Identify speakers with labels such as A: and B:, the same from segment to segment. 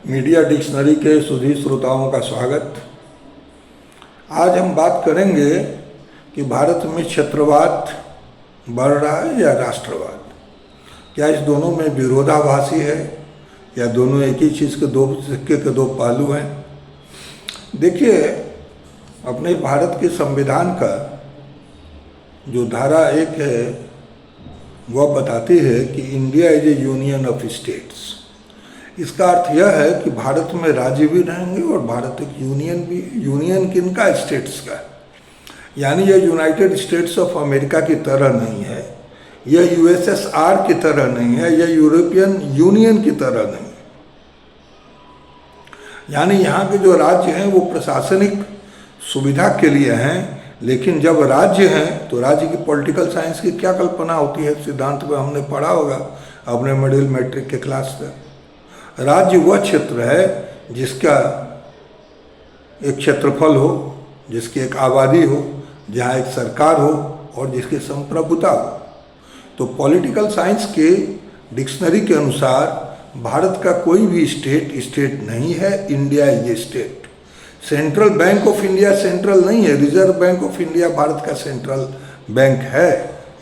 A: Media dictionary के सुधी श्रोताओं का स्वागत। आज हम बात करेंगे कि भारत में क्षेत्रवाद बढ़ रहा है या राष्ट्रवाद। क्या इस दोनों में विरोधाभासी है या दोनों एक ही चीज़ के दो सिक्के के दो पहलू हैं। देखिए, अपने भारत के संविधान का जो धारा 1 है वह बताती है कि India is A union of states. इसका अर्थ यह है कि भारत में राज्य भी रहेंगे और भारत एक यूनियन भी। यूनियन किनका? स्टेट्स का। यानी यह यूनाइटेड स्टेट्स ऑफ अमेरिका की तरह नहीं है, यह यूएसएसआर की तरह नहीं है, यह यूरोपियन यूनियन की तरह नहीं है। यानी यहाँ के जो राज्य हैं वो प्रशासनिक सुविधा के लिए हैं, लेकिन जब राज्य हैं तो राज्य की पॉलिटिकल साइंस की क्या कल्पना होती है, सिद्धांत में हमने पढ़ा होगा अपने मिडिल मैट्रिक के क्लास में। राज्य वह क्षेत्र है जिसका एक क्षेत्रफल हो, जिसकी एक आबादी हो, जहाँ एक सरकार हो और जिसकी संप्रभुता हो। तो पॉलिटिकल साइंस के डिक्शनरी के अनुसार भारत का कोई भी स्टेट नहीं है। India is a state. Central bank of India central नहीं है, reserve bank of India Bharat का सेंट्रल बैंक है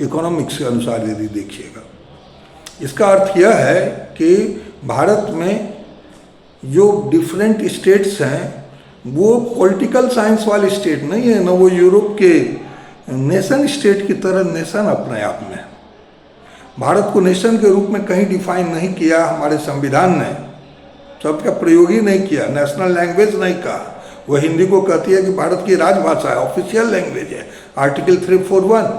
A: इकोनॉमिक्स के अनुसार यदि देखिएगा। इसका अर्थ यह है कि भारत में जो डिफरेंट स्टेट्स हैं वो पॉलिटिकल साइंस वाले स्टेट नहीं है, न वो यूरोप के नेशन स्टेट की तरह नेशन अपने आप में। भारत को नेशन के रूप में कहीं डिफाइन नहीं किया हमारे संविधान ने, शब्द का प्रयोग ही नहीं किया। नेशनल लैंग्वेज नहीं कहा, वह हिंदी को कहती है कि भारत की राजभाषा है, ऑफिशियल लैंग्वेज है। आर्टिकल 341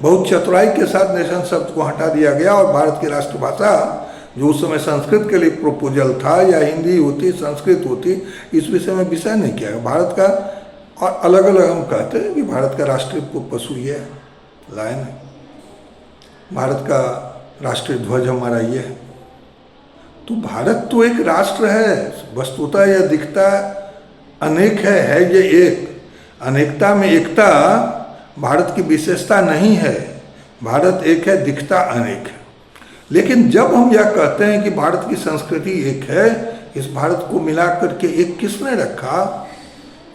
A: बहुत चतुराई के साथ नेशन शब्द को हटा दिया गया और भारत की राष्ट्रभाषा जो उस समय संस्कृत के लिए प्रपोजल था, या हिंदी होती संस्कृत होती, इस विषय में विषय नहीं किया भारत का। और अलग अलग हम कहते हैं कि भारत का राष्ट्रीय पशु ये है, लायन है, भारत का राष्ट्रीय ध्वज हमारा ये है। तो भारत तो एक राष्ट्र है, वस्तुतः यह दिखता अनेक है ये एक। अनेकता में एकता भारत की विशेषता नहीं है, भारत एक है, दिखता अनेक है। लेकिन जब हम यह कहते हैं कि भारत की संस्कृति एक है, इस भारत को मिलाकर के एक किसने रखा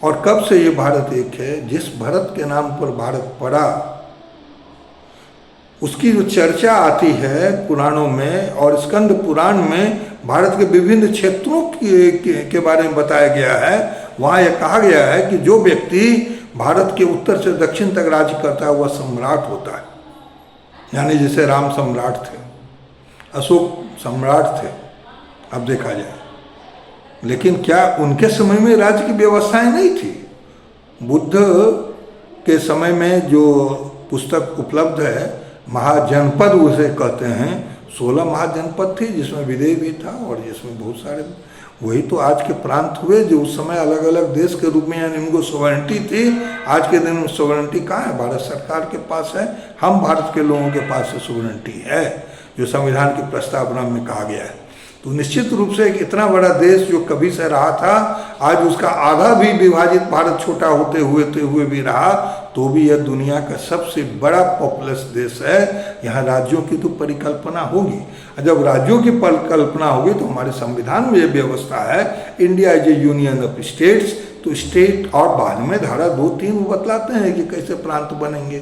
A: और कब से ये भारत एक है? जिस भरत के नाम पर भारत पड़ा उसकी जो चर्चा आती है पुराणों में और स्कंद पुराण में भारत के विभिन्न क्षेत्रों के बारे में बताया गया है। वहाँ यह कहा गया है कि जो व्यक्ति भारत के उत्तर से दक्षिण तक राज्य करता है वह सम्राट होता है। यानी जैसे राम सम्राट थे, अशोक सम्राट थे, अब देखा जाए। लेकिन क्या उनके समय में राज्य की व्यवस्थाएं नहीं थी? बुद्ध के समय में जो पुस्तक उपलब्ध है, महाजनपद उसे कहते हैं, 16 महाजनपद थी, जिसमें विदेह भी था और जिसमें बहुत सारे, वही तो आज के प्रांत हुए जो उस समय अलग अलग देश के रूप में, यानी उनको सॉवरेनिटी थी। आज के दिन में सॉवरेनिटी कहाँ है? भारत सरकार के पास है, हम भारत के लोगों के पास से सॉवरेनिटी है, जो संविधान की प्रस्तावना में कहा गया है। तो निश्चित रूप से एक इतना बड़ा देश जो कभी से रहा था, आज उसका आधा भी विभाजित भारत छोटा होते हुए भी रहा, तो भी यह दुनिया का सबसे बड़ा पॉपुलस देश है। यहाँ राज्यों की तो परिकल्पना होगी, जब राज्यों की परिकल्पना होगी तो हमारे संविधान में यह व्यवस्था है India is A union of states. तो स्टेट और बाद में धारा 2-3 बतलाते हैं कि कैसे प्रांत बनेंगे,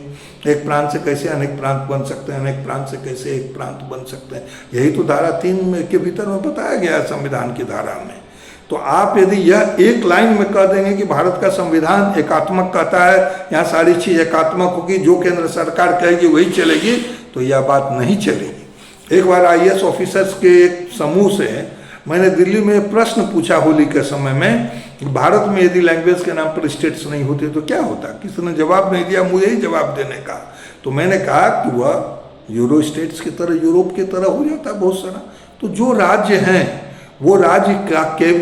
A: एक प्रांत से कैसे अनेक प्रांत बन सकते हैं, अनेक प्रांत से कैसे एक प्रांत बन सकते हैं। यही तो धारा 3 के भीतर में बताया गया है संविधान की धारा में। तो आप यदि यह एक लाइन में कह देंगे कि भारत का संविधान एकात्मक कहता है, यहाँ सारी चीज एकात्मक होगी, जो केंद्र सरकार कहेगी वही चलेगी, तो यह बात नहीं चलेगी। एक बार IAS ऑफिसर्स के एक समूह से मैंने दिल्ली में प्रश्न पूछा होली के समय में, भारत में यदि लैंग्वेज के नाम पर स्टेट्स नहीं होते तो क्या होता? किसी ने जवाब नहीं दिया, मुझे ही जवाब देने का। तो मैंने कहा कि वह यूरो स्टेट्स की तरह, यूरोप की तरह हो जाता है बहुत सारा। तो जो राज्य हैं वो राज्य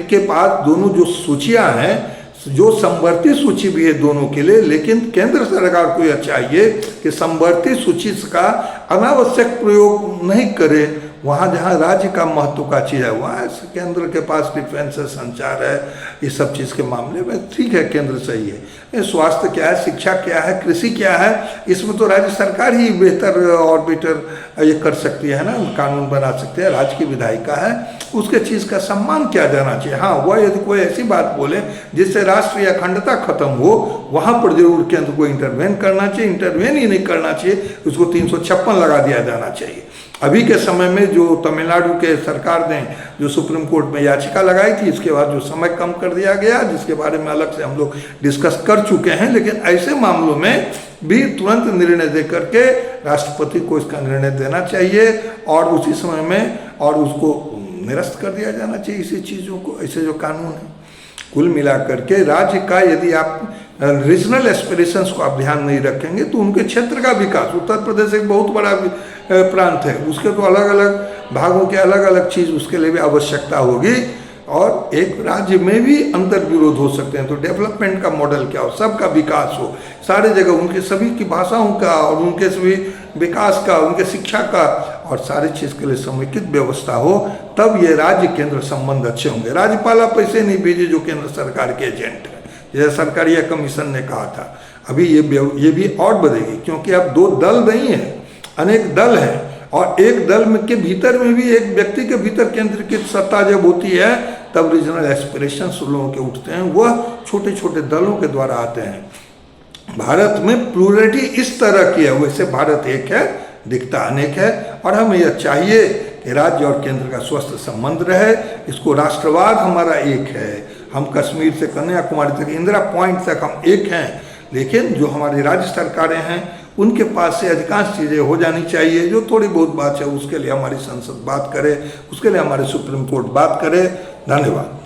A: के पास दोनों जो सूचियां हैं, जो समवर्ती सूची भी है दोनों के लिए, लेकिन केंद्र सरकार को यह चाहिए कि समवर्ती सूची का अनावश्यक प्रयोग नहीं करे। वहाँ जहाँ राज्य का महत्व का चीज़ है, वहाँ केंद्र के पास डिफेंस है, संचार है, इस सब चीज़ के मामले में ठीक है, केंद्र सही है। स्वास्थ्य क्या है, शिक्षा क्या है, कृषि क्या है, इसमें तो राज्य सरकार ही बेहतर और बेटर ये कर सकती है ना, कानून बना सकती है, राज्य की विधायिका है। उसके चीज़ का सम्मान किया जाना चाहिए। हाँ, वह यदि कोई ऐसी बात बोले जिससे राष्ट्रीय अखंडता खत्म हो, वहाँ पर जरूर केंद्र को इंटरवेन करना चाहिए। इंटरवेन ही नहीं करना चाहिए, उसको 356 लगा दिया जाना चाहिए। अभी के समय में जो तमिलनाडु के सरकार ने जो सुप्रीम कोर्ट में याचिका लगाई थी, इसके बाद जो समय कम कर दिया गया, जिसके बारे में अलग से हम लोग डिस्कस कर चुके हैं। लेकिन ऐसे मामलों में भी तुरंत निर्णय दे करके राष्ट्रपति को इसका निर्णय देना चाहिए और उसी समय में और उसको निरस्त कर दिया जाना चाहिए इसी चीज़ों को, ऐसे जो कानून है। कुल मिलाकर के राज्य का यदि आप रीजनल एस्पिरेशंस को आप ध्यान नहीं रखेंगे तो उनके क्षेत्र का विकास, उत्तर प्रदेश एक बहुत बड़ा प्रांत है, उसके तो अलग अलग भागों के अलग अलग चीज़ उसके लिए भी आवश्यकता होगी और एक राज्य में भी अंतर विरोध हो सकते हैं। तो डेवलपमेंट का मॉडल क्या हो, सबका विकास हो सारे जगह, उनके सभी की भाषाओं का और उनके सभी विकास का, उनके शिक्षा का और सारी चीज़ के लिए समेकित व्यवस्था हो, तब ये राज्य केंद्र संबंध अच्छे होंगे। राज्यपाल पैसे नहीं भेजे जो केंद्र सरकार के एजेंट है, जैसा सरकारिया कमीशन ने कहा था। अभी ये भी और बढ़ेगी क्योंकि अब दो दल नहीं है, अनेक दल हैं और एक दल में के भीतर में भी एक व्यक्ति के भीतर केंद्र की सत्ता जब होती है तब रीजनल एस्पिरेशंस लोगों के उठते हैं, वह छोटे छोटे दलों के द्वारा आते हैं। भारत में प्लूरिटी इस तरह की है, वैसे भारत एक है, दिखता अनेक है और हमें यह चाहिए कि राज्य और केंद्र का स्वस्थ संबंध रहे। इसको राष्ट्रवाद हमारा एक है, हम कश्मीर से कन्याकुमारी तक, इंदिरा पॉइंट तक हम एक हैं, लेकिन जो हमारी राज्य सरकारें हैं उनके पास से अधिकांश चीज़ें हो जानी चाहिए। जो थोड़ी बहुत बात है उसके लिए हमारी संसद बात करे, उसके लिए हमारे सुप्रीम कोर्ट बात करे। धन्यवाद।